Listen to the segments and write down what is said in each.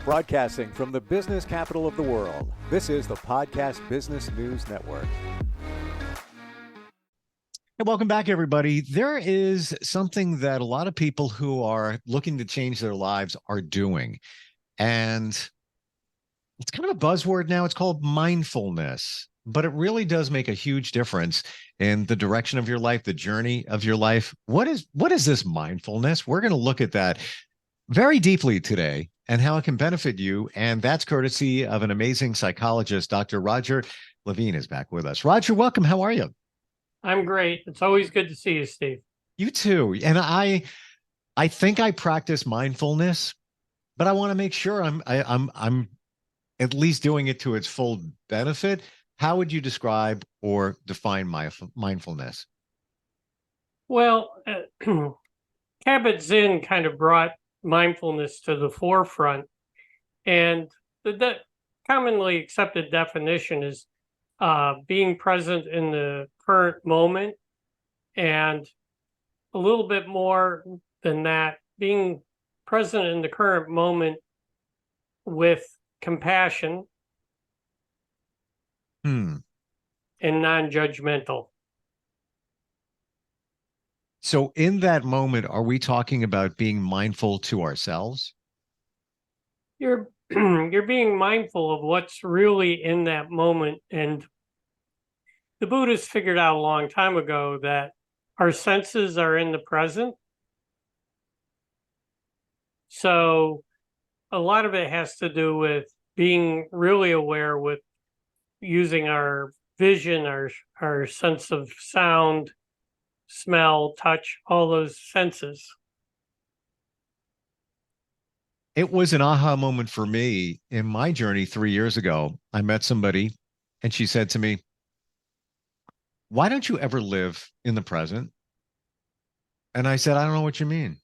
Broadcasting from the business capital of the world, this is the Podcast Business News Network. And welcome back, everybody. There is something that a lot of people who are looking to change their lives are doing. And it's kind of a buzzword now. It's called mindfulness. But it really does make a huge difference in the direction of your life, the journey of your life. What is this mindfulness? We're going to look at that very deeply today and how it can benefit you. And that's courtesy of an amazing psychologist. Dr. Roger Lavine is back with us. Roger, welcome. How are you? I'm great. It's always good to see you, Steve. You too. And I think I practice mindfulness, but I want to make sure I'm at least doing it to its full benefit. How would you describe or define mindfulness? Well, Kabat-Zinn kind of brought mindfulness to the forefront, and the commonly accepted definition is being present in the current moment, and a little bit more than that, being present in the current moment with compassion and non-judgmental. So in that moment, are we talking about being mindful to ourselves? You're being mindful of what's really in that moment. And the Buddhists figured out a long time ago that our senses are in the present. So a lot of it has to do with being really aware with using our vision, our sense of sound, smell, touch, all those senses. It was an aha moment for me in my journey 3 years ago. I met somebody and she said to me, "Why don't you ever live in the present?" And I said, "I don't know what you mean."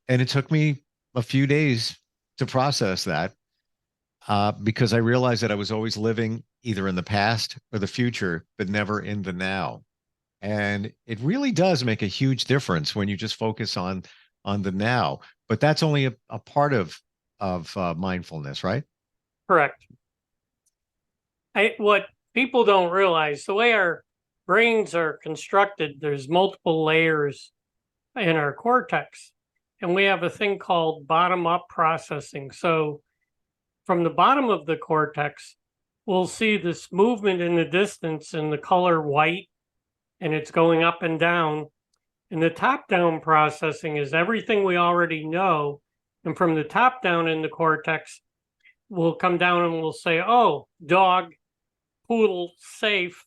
And it took me a few days to process that because I realized that I was always living either in the past or the future, but never in the now. And it really does make a huge difference when you just focus on the now. But that's only a part of mindfulness, right? Correct. What people don't realize, the way our brains are constructed, there's multiple layers in our cortex, and we have a thing called bottom-up processing. So from the bottom of the cortex, we'll see this movement in the distance in the color white, and it's going up and down. And the top-down processing is everything we already know. And from the top down in the cortex, we'll come down and we'll say, oh, dog, poodle, safe,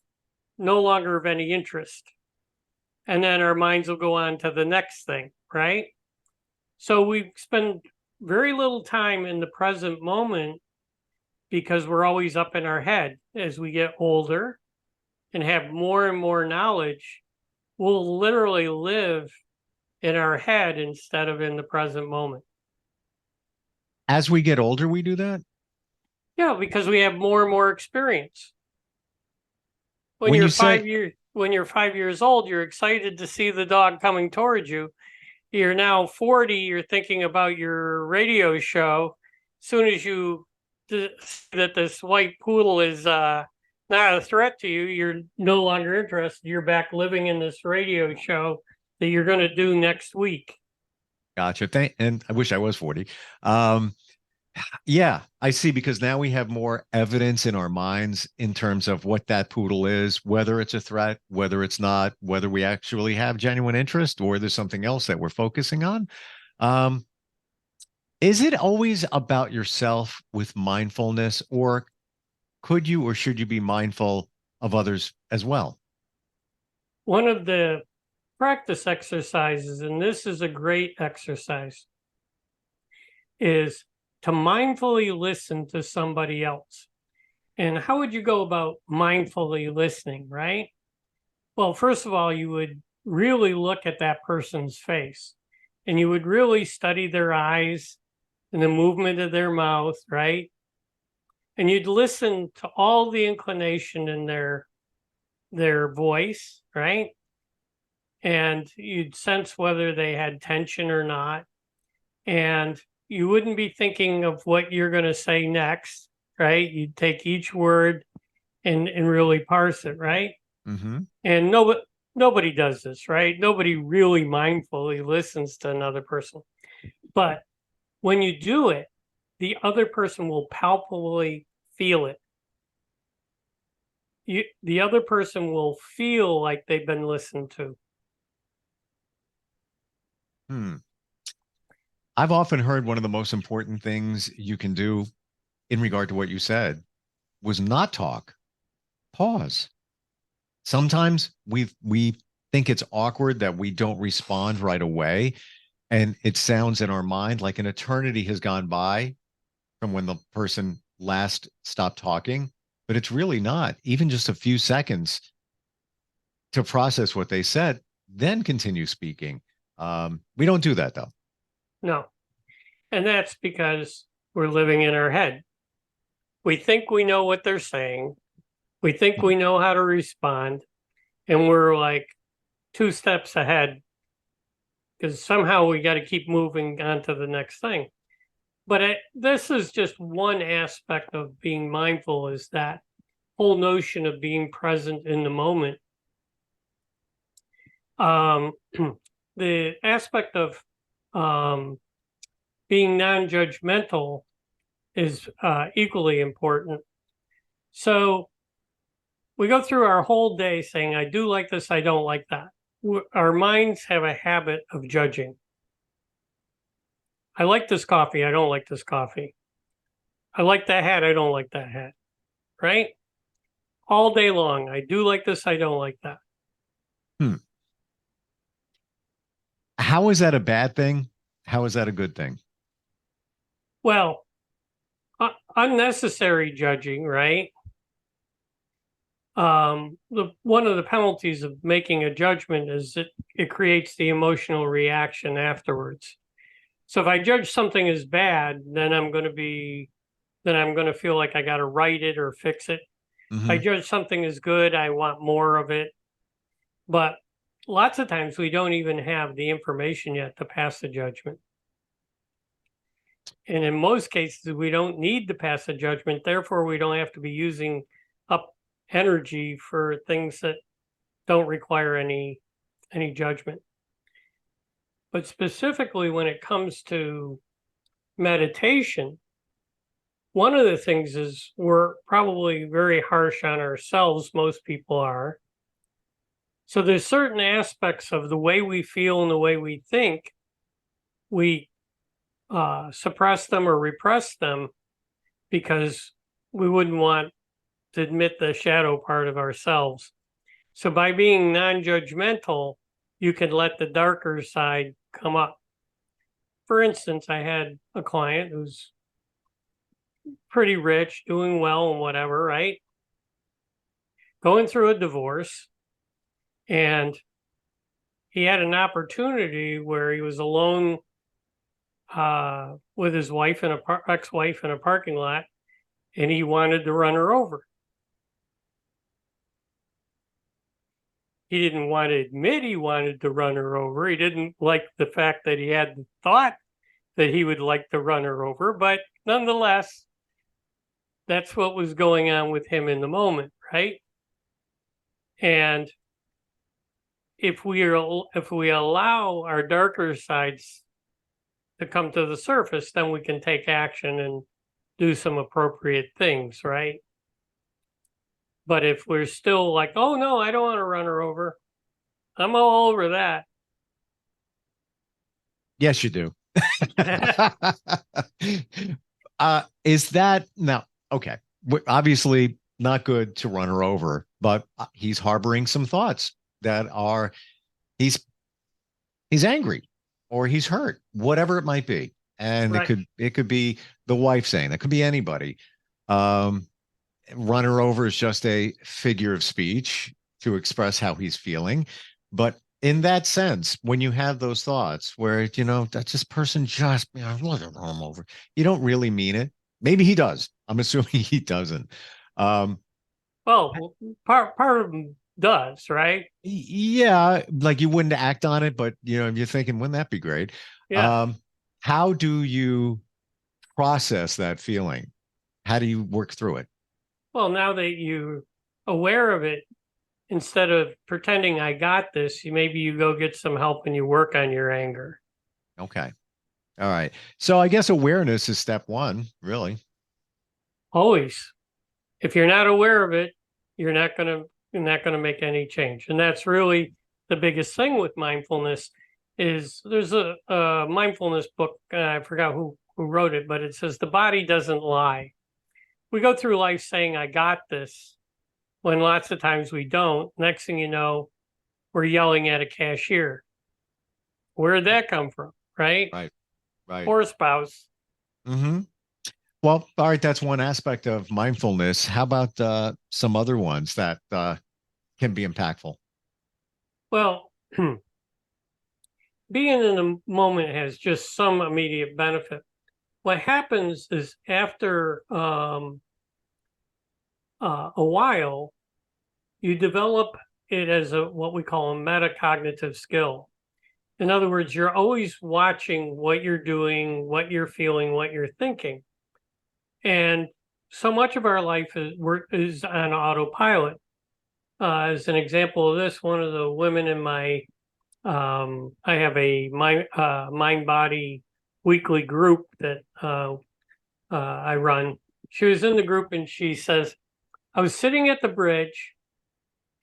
no longer of any interest. And then our minds will go on to the next thing, right? So we spend very little time in the present moment because we're always up in our head. As we get older and have more and more knowledge, we'll literally live in our head instead of in the present moment. As we get older, we do that? Yeah, because we have more and more experience. When you're 5 years old, you're excited to see the dog coming towards you. You're now 40, you're thinking about your radio show. As soon as you see that this white poodle is not a threat to you, you're no longer interested. You're back living in this radio show that you're going to do next week. Gotcha. And I wish I was 40. Yeah, I see, because now we have more evidence in our minds in terms of what that poodle is, whether it's a threat, whether it's not, whether we actually have genuine interest or there's something else that we're focusing on. Is it always about yourself with mindfulness, or could you or should you be mindful of others as well? One of the practice exercises, and this is a great exercise, is to mindfully listen to somebody else. And how would you go about mindfully listening, right? Well, first of all, you would really look at that person's face, and you would really study their eyes and the movement of their mouth, right? And you'd listen to all the inclination in their voice, right? And you'd sense whether they had tension or not. And you wouldn't be thinking of what you're going to say next, right? You'd take each word and really parse it, right? Mm-hmm. And nobody does this, right? Nobody really mindfully listens to another person. But when you do it, the other person will palpably feel it. The other person will feel like they've been listened to. I've often heard one of the most important things you can do in regard to what you said was not talk, pause. Sometimes we think it's awkward that we don't respond right away, and it sounds in our mind like an eternity has gone by from when the person last stopped talking, but it's really not. Even just a few seconds to process what they said, then continue speaking. We don't do that though. No. And that's because we're living in our head. We think we know what they're saying. We think we know how to respond. And we're like 2 steps ahead because somehow we got to keep moving on to the next thing. But this is just one aspect of being mindful, is that whole notion of being present in the moment. The aspect of being non-judgmental is equally important. So we go through our whole day saying, I do like this, I don't like that. Our minds have a habit of judging. I like this coffee, I don't like this coffee. I like that hat, I don't like that hat, right? All day long, I do like this, I don't like that. How is that a bad thing? How is that a good thing? Well, unnecessary judging, right? One of the penalties of making a judgment is it creates the emotional reaction afterwards. So if I judge something as bad, then I'm going to feel like I got to write it or fix it. If I judge something as good, I want more of it. But lots of times we don't even have the information yet to pass the judgment. And in most cases, we don't need to pass a judgment. Therefore, we don't have to be using up energy for things that don't require any judgment. But specifically when it comes to meditation, one of the things is we're probably very harsh on ourselves. Most people are. So there's certain aspects of the way we feel and the way we think, we suppress them or repress them because we wouldn't want to admit the shadow part of ourselves. So by being non-judgmental, you can let the darker side come up. For instance, I had a client who's pretty rich, doing well and whatever, right? Going through a divorce, and he had an opportunity where he was alone with his wife and ex-wife in a parking lot, and he wanted to run her over. He didn't want to admit he wanted to run her over. He didn't like the fact that he had the thought that he would like to run her over, but nonetheless, that's what was going on with him in the moment, right? And if we allow our darker sides to come to the surface, then we can take action and do some appropriate things, right? But if we're still like, oh no, I don't want to run her over, I'm all over that. Yes, you do. Is that now? Okay, obviously not good to run her over, but he's harboring some thoughts that are he's angry or he's hurt, whatever it might be, and Right. it could be the wife saying, it could be anybody. Run her over is just a figure of speech to express how he's feeling, but in that sense, when you have those thoughts where, that this person just, look at him over, you don't really mean it. Maybe he does. I'm assuming he doesn't. Well, part of him does, right? Yeah, like you wouldn't act on it, but you're thinking, wouldn't that be great? Yeah. How do you process that feeling? How do you work through it? Well, now that you're aware of it, instead of pretending I got this, maybe you go get some help and you work on your anger. Okay. All right. So I guess awareness is step one, really. Always. If you're not aware of it, you're not gonna make any change. And that's really the biggest thing with mindfulness is there's a mindfulness book, I forgot who wrote it, but it says the body doesn't lie. We go through life saying I got this when lots of times we don't. Next thing you know, we're yelling at a cashier. Where did that come from? Right? Right. Right. Or a spouse. Mm-hmm. Well, all right. That's one aspect of mindfulness. How about some other ones that can be impactful? Well, being in the moment has just some immediate benefit. What happens is after a while, you develop it as what we call a metacognitive skill. In other words, you're always watching what you're doing, what you're feeling, what you're thinking. And so much of our life is on autopilot. As an example of this, one of the women in my I have a mind body weekly group that I run. She was in the group and she says, I was sitting at the bridge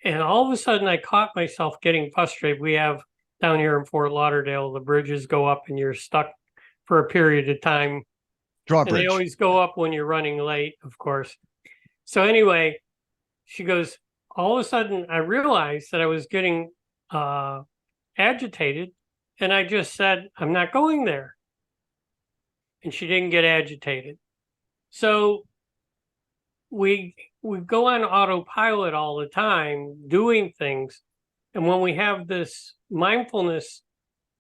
and all of a sudden I caught myself getting frustrated. We have down here in Fort Lauderdale, the bridges go up and you're stuck for a period of time. And they Drawbridge. always go up when you're running late, of course. So anyway, she goes, all of a sudden I realized that I was getting agitated. And I just said, I'm not going there. And she didn't get agitated. So we go on autopilot all the time doing things. And when we have this mindfulness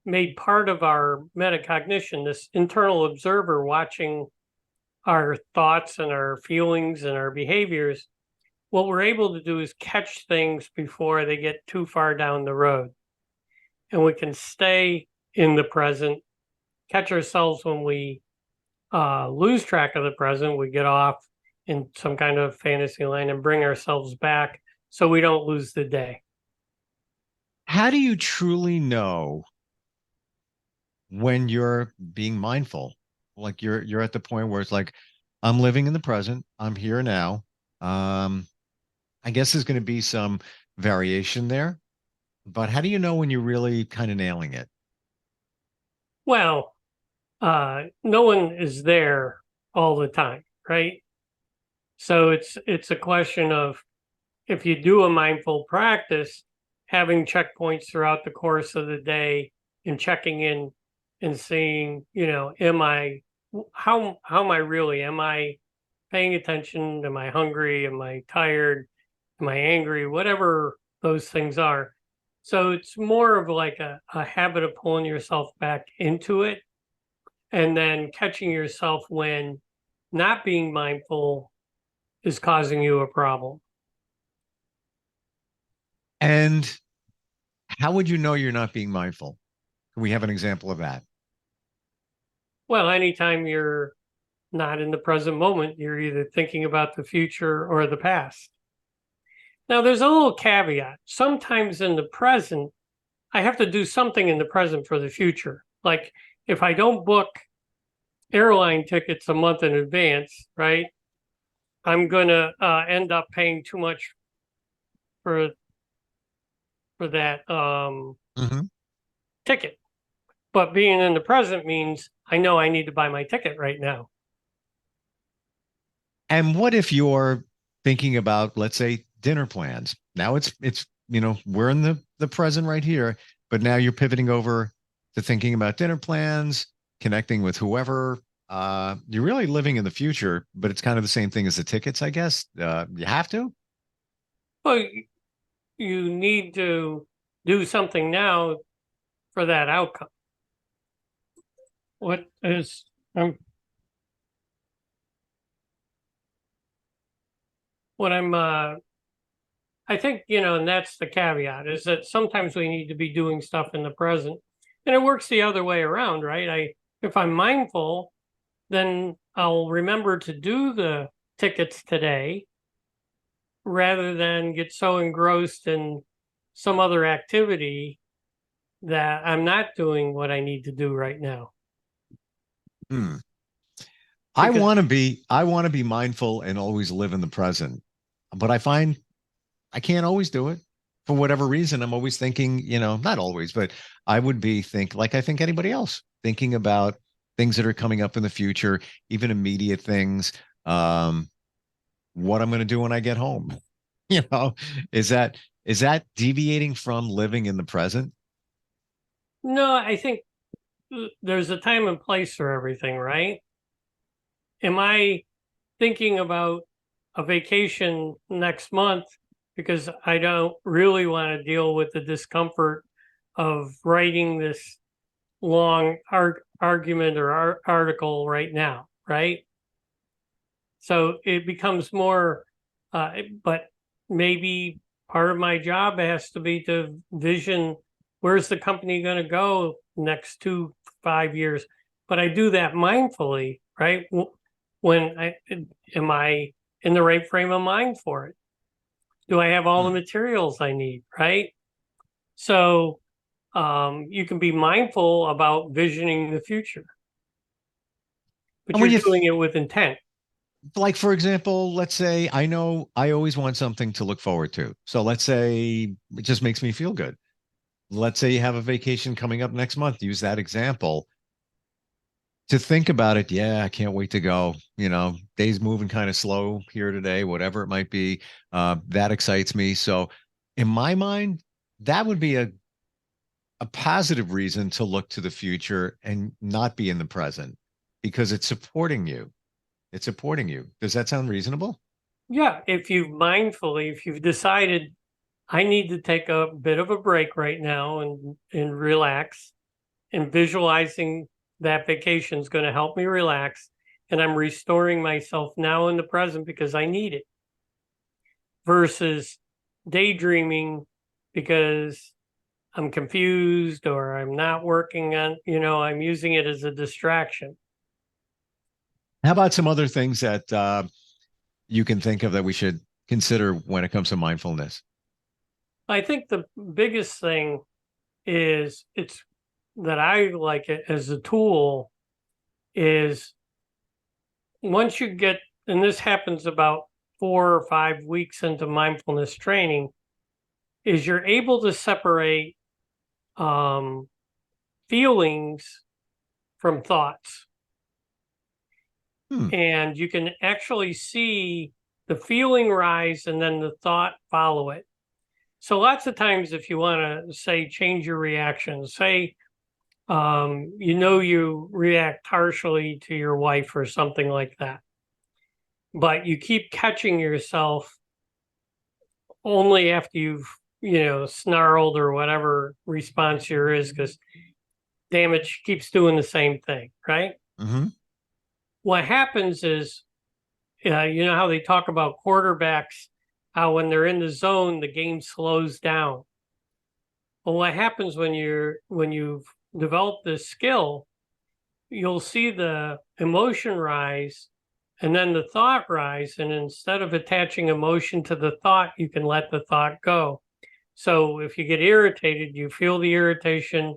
made part of our metacognition, this internal observer watching our thoughts and our feelings and our behaviors, what we're able to do is catch things before they get too far down the road. And we can stay in the present, catch ourselves when we lose track of the present, we get off in some kind of fantasy land and bring ourselves back so we don't lose the day. How do you truly know when you're being mindful? Like you're at the point where it's like, I'm living in the present, I'm here now. I guess there's going to be some variation there, but how do you know when you're really kind of nailing it? Well, no one is there all the time, right? So it's a question of if you do a mindful practice, having checkpoints throughout the course of the day and checking in and seeing, how am I really? Am I paying attention? Am I hungry? Am I tired? Am I angry? Whatever those things are. So it's more of like a habit of pulling yourself back into it and then catching yourself when not being mindful is causing you a problem. And how would you know you're not being mindful? Can we have an example of that? Well, anytime you're not in the present moment, you're either thinking about the future or the past. Now, there's a little caveat. Sometimes in the present, I have to do something in the present for the future. Like if I don't book airline tickets a month in advance, right? I'm going to end up paying too much for that Mhm. ticket. But being in the present means I know I need to buy my ticket right now. And what if you're thinking about, let's say, dinner plans? Now we're in the present right here, but now you're pivoting over to thinking about dinner plans, connecting with whoever. You're really living in the future, but it's kind of the same thing as the tickets, I guess. You have to. Well, you need to do something now for that outcome. What is what I'm I think, and that's the caveat is that sometimes we need to be doing stuff in the present. And it works the other way around, right? If I'm mindful, then I'll remember to do the tickets today rather than get so engrossed in some other activity that I'm not doing what I need to do right now. Hmm. Because I want to be mindful and always live in the present. But I find I can't always do it for whatever reason. I'm always thinking, not always, but I would be like I think anybody else, thinking about things that are coming up in the future, even immediate things. What I'm going to do when I get home. You know, is that deviating from living in the present? no, I think there's a time and place for everything, right? Am I thinking about a vacation next month because I don't really want to deal with the discomfort of writing this long argument or article right now, right? So it becomes more, but maybe part of my job has to be to vision where's the company going to go next 5 years. But I do that mindfully, right? When am I in the right frame of mind for it? Do I have all the materials I need, right? So you can be mindful about visioning the future, but And you're when doing it with intent. like, for example, let's say I know I always want something to look forward to. So let's say it just makes me feel good. Let's say you have a vacation coming up next month. Use that example to think about it. Yeah, I can't wait to go. Days moving kind of slow here today, whatever it might be. That excites me. So, in my mind, that would be a positive reason to look to the future and not be in the present because it's supporting you. It's supporting you. Does that sound reasonable? Yeah, if you've decided I need to take a bit of a break right now and relax, and visualizing that vacation is going to help me relax, and I'm restoring myself now in the present because I need it, versus daydreaming because I'm confused or I'm not working on, I'm using it as a distraction. How about some other things that you can think of that we should consider when it comes to mindfulness? I think the biggest thing is it's that I like it as a tool is once you get, and this happens about 4 or 5 weeks into mindfulness training, is you're able to separate um, feelings from thoughts. And you can actually see the feeling rise and then the thought follow it. So lots of times, if you want to say change your reaction, say you react harshly to your wife or something like that, but you keep catching yourself only after you've snarled or whatever response here is, because damn it, she keeps doing the same thing, right? Mm-hmm. What happens is, you know how they talk about quarterbacks, how when they're in the zone, the game slows down. Well, what happens when you've developed this skill, you'll see the emotion rise and then the thought rise. And instead of attaching emotion to the thought, you can let the thought go. So if you get irritated, you feel the irritation,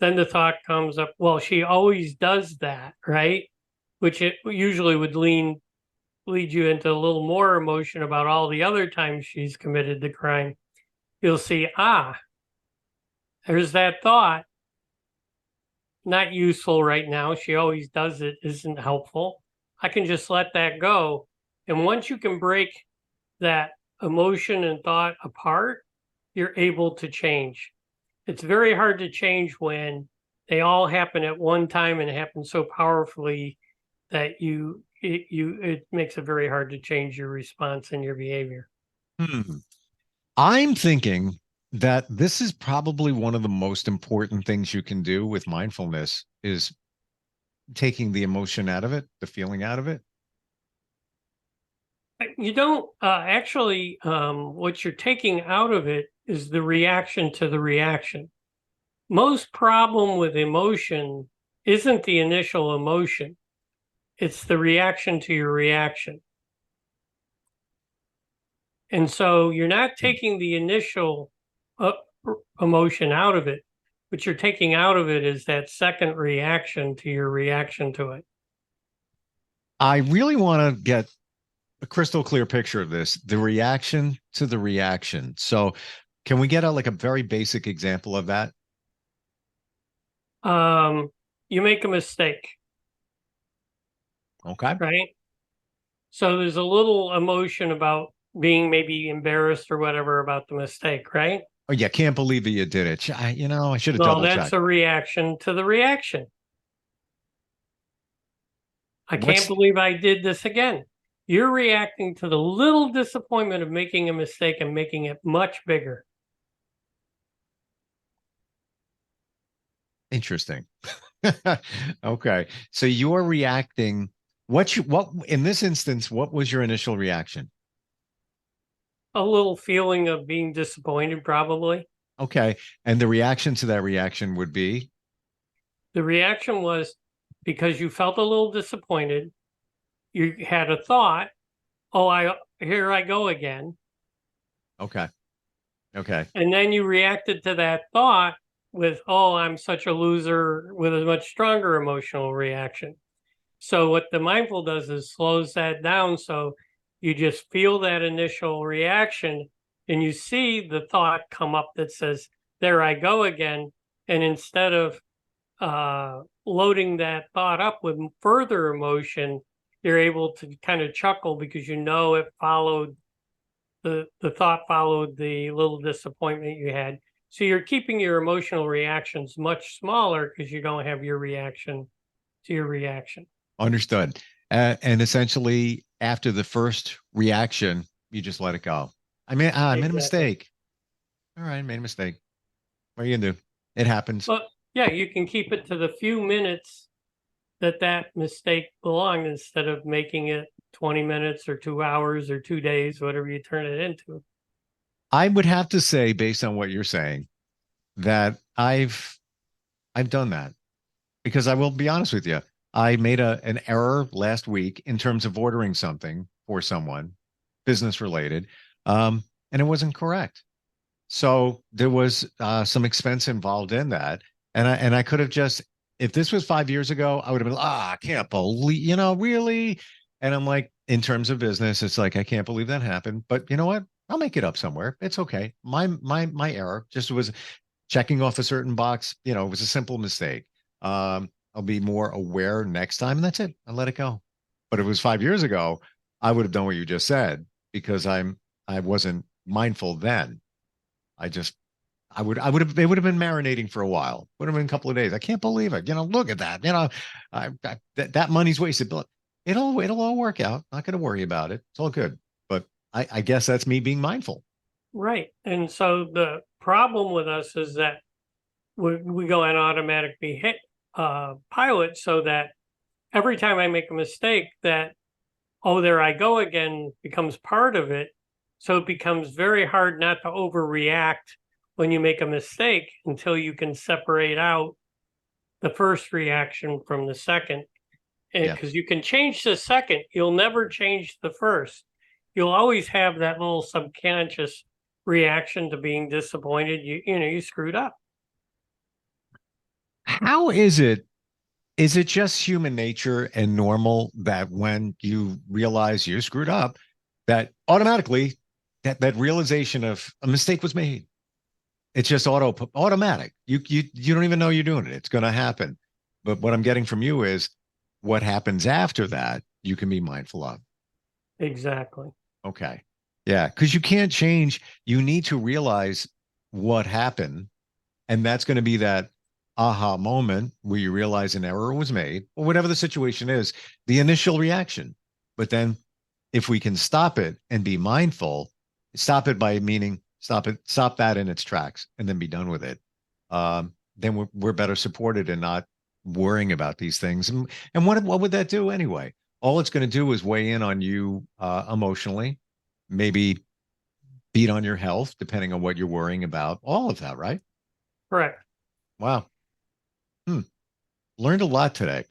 then the thought comes up, well, she always does that, right? Which it usually would lead you into a little more emotion about all the other times she's committed the crime. You'll see, there's that thought. Not useful right now. She always does it, isn't helpful. I can just let that go. And once you can break that emotion and thought apart, you're able to change. It's very hard to change when they all happen at one time and happen so powerfully that it makes it very hard to change your response and your behavior. I'm thinking that this is probably one of the most important things you can do with mindfulness is taking the emotion out of it, the feeling out of it. You don't actually, what you're taking out of it is the reaction to the reaction. Most problem with emotion isn't the initial emotion. It's the reaction to your reaction. And so you're not taking the initial emotion out of it. What you're taking out of it is that second reaction to your reaction to it. I really want to get a crystal clear picture of this, the reaction to the reaction. So can we get a very basic example of that? You make a mistake. Okay. Right. So there's a little emotion about being maybe embarrassed or whatever about the mistake, right? Oh yeah, can't believe that you did it. I should have No, double that's checked. a reaction to the reaction. I can't What's believe I did this again. You're reacting to the little disappointment of making a mistake and making it much bigger. interesting? Okay. So you're reacting. What in this instance, what was your initial reaction? A little feeling of being disappointed, probably. Okay. And the reaction to that reaction would be, The reaction was because you felt a little disappointed. You had a thought, oh, here I go again. okay. Okay. And then you reacted to that thought with, oh, I'm such a loser, with a much stronger emotional reaction. So what the mindful does is slows that down. So you just feel that initial reaction and you see the thought come up that says, there I go again. And instead of loading that thought up with further emotion, you're able to kind of chuckle because you know it followed the thought followed the little disappointment you had. So you're keeping your emotional reactions much smaller because you don't have your reaction to your reaction. Understood. And essentially, after the first reaction, you just let it go. I made a mistake. All right, I made a mistake. What are you gonna do? It happens. But yeah, you can keep it to the few minutes that mistake belonged instead of making it 20 minutes or 2 hours or 2 days, whatever you turn it into. I would have to say, based on what you're saying, that I've done that because I will be honest with you. I made an error last week in terms of ordering something for someone, business related, and it wasn't correct. So there was some expense involved in that, and I could have just, if this was 5 years ago, I would have been, I can't believe, really. And I'm like, in terms of business, it's like I can't believe that happened. But you know what? I'll make it up somewhere. It's okay. My error just was checking off a certain box. It was a simple mistake. I'll be more aware next time, and that's it. I let it go. But if it was 5 years ago, I would have done what you just said because I wasn't mindful then. They would have been marinating for a while. Would have been a couple of days. I can't believe it. Look at that. That money's wasted. But it'll all work out. Not going to worry about it. It's all good. But I guess that's me being mindful. Right. And so the problem with us is that we go on automatic pilot so that every time I make a mistake that, oh, there I go again becomes part of it. So it becomes very hard not to overreact when you make a mistake until you can separate out the first reaction from the second. Because you can change the second, you'll never change the first. You'll always have that little subconscious reaction to being disappointed. You screwed up. How is it? Is it just human nature and normal that when you realize you screwed up, that automatically that realization of a mistake was made? It's just automatic. You don't even know you're doing it. It's going to happen. But what I'm getting from you is what happens after that, you can be mindful of. Exactly. Okay. Yeah. Because you can't change. You need to realize what happened. And that's going to be that aha moment where you realize an error was made, or whatever the situation is, the initial reaction. But then if we can stop it and be mindful, stop it by meaning stop that in its tracks and then be done with it. Then we're better supported and not worrying about these things. And what would that do anyway? All it's going to do is weigh in on you emotionally, maybe beat on your health, depending on what you're worrying about. All of that, right? Correct. Wow. Learned a lot today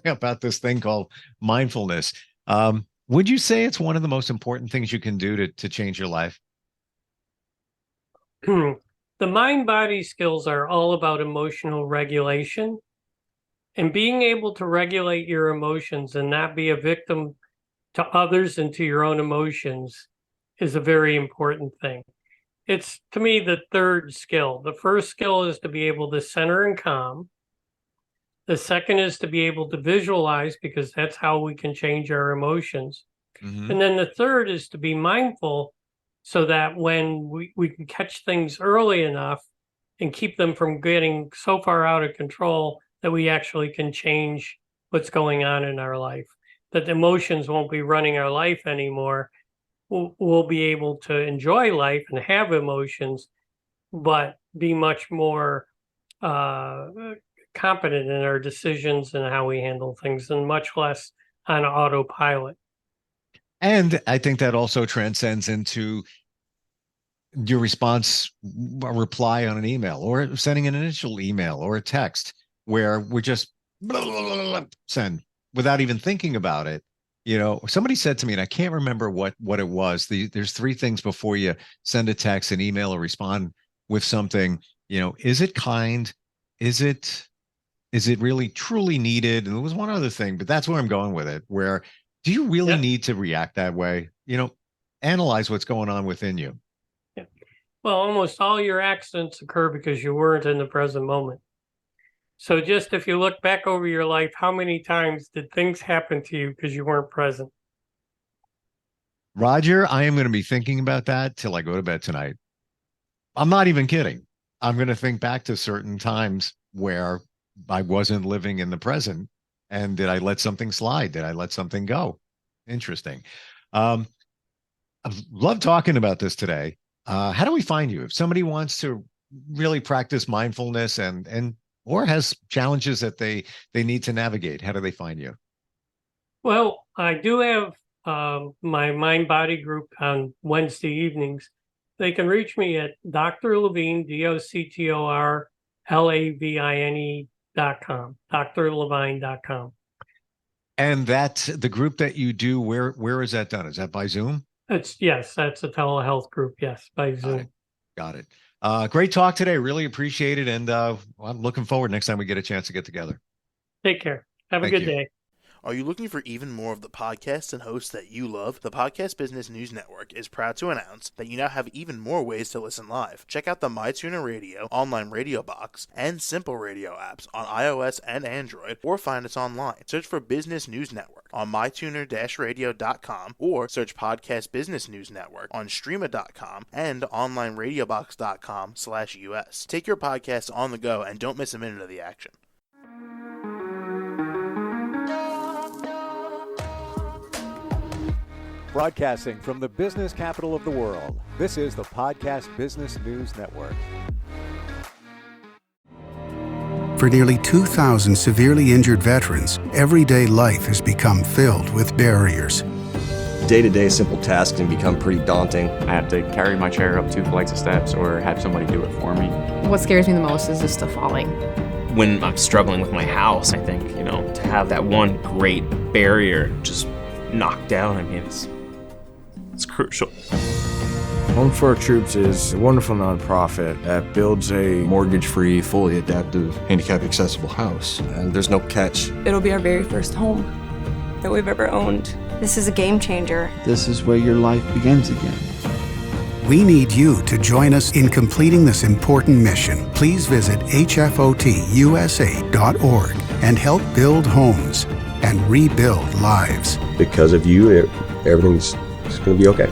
about this thing called mindfulness. Would you say it's one of the most important things you can do to change your life? The mind-body skills are all about emotional regulation, and being able to regulate your emotions and not be a victim to others and to your own emotions is a very important thing. It's, to me, the third skill. The first skill is to be able to center and calm. The second is to be able to visualize, because that's how we can change our emotions. Mm-hmm. And then the third is to be mindful, so that when we can catch things early enough and keep them from getting so far out of control that we actually can change what's going on in our life, that the emotions won't be running our life anymore. We'll be able to enjoy life and have emotions, but be much more competent in our decisions and how we handle things, and much less on autopilot. And I think that also transcends into your response, a reply on an email, or sending an initial email or a text where we're just blah, blah, blah, blah, send without even thinking about it. You know, somebody said to me, and I can't remember what it was. There's three things before you send a text, an email, or respond with something. You know, is it kind? Is it really truly needed? And there was one other thing, but that's where I'm going with it. Where do you really need to react that way? You know, analyze what's going on within you. Yeah. Well, almost all your accidents occur because you weren't in the present moment. So just if you look back over your life, how many times did things happen to you because you weren't present? Roger, I am going to be thinking about that till I go to bed tonight. I'm not even kidding. I'm going to think back to certain times where I wasn't living in the present. And did I let something slide? Did I let something go? Interesting. I've loved talking about this today. How do we find you? If somebody wants to really practice mindfulness and or has challenges that they need to navigate, how do they find you? Well, I do have my mind body group on Wednesday evenings. They can reach me at Dr. Lavine, DoctorLavine.com, drlavine.com. And that's the group that you do. Where is that done? Is that by Zoom? Yes, that's a telehealth group. Yes, by Zoom. Got it. Great talk today. Really appreciate it. And I'm looking forward next time we get a chance to get together. Take care. Have a good day. Are you looking for even more of the podcasts and hosts that you love? The Podcast Business News Network is proud to announce that you now have even more ways to listen live. Check out the MyTuner Radio, online radio box, and Simple Radio apps on iOS and Android, or find us online. Search for Business News Network on mytuner-radio.com, or search Podcast Business News Network on streama.com and onlineradiobox.com/US. Take your podcast on the go and don't miss a minute of the action. Broadcasting from the business capital of the world, this is the Podcast Business News Network. For nearly 2,000 severely injured veterans, everyday life has become filled with barriers. Day-to-day simple tasks can become pretty daunting. I have to carry my chair up 2 flights of steps or have somebody do it for me. What scares me the most is just the falling. When I'm struggling with my house, I think, to have that one great barrier just knocked down, it's crucial. Home for Our Troops is a wonderful nonprofit that builds a mortgage-free, fully adaptive, handicap-accessible house. And there's no catch. It'll be our very first home that we've ever owned. This is a game changer. This is where your life begins again. We need you to join us in completing this important mission. Please visit hfotusa.org and help build homes and rebuild lives. Because of you, everything's going to be okay.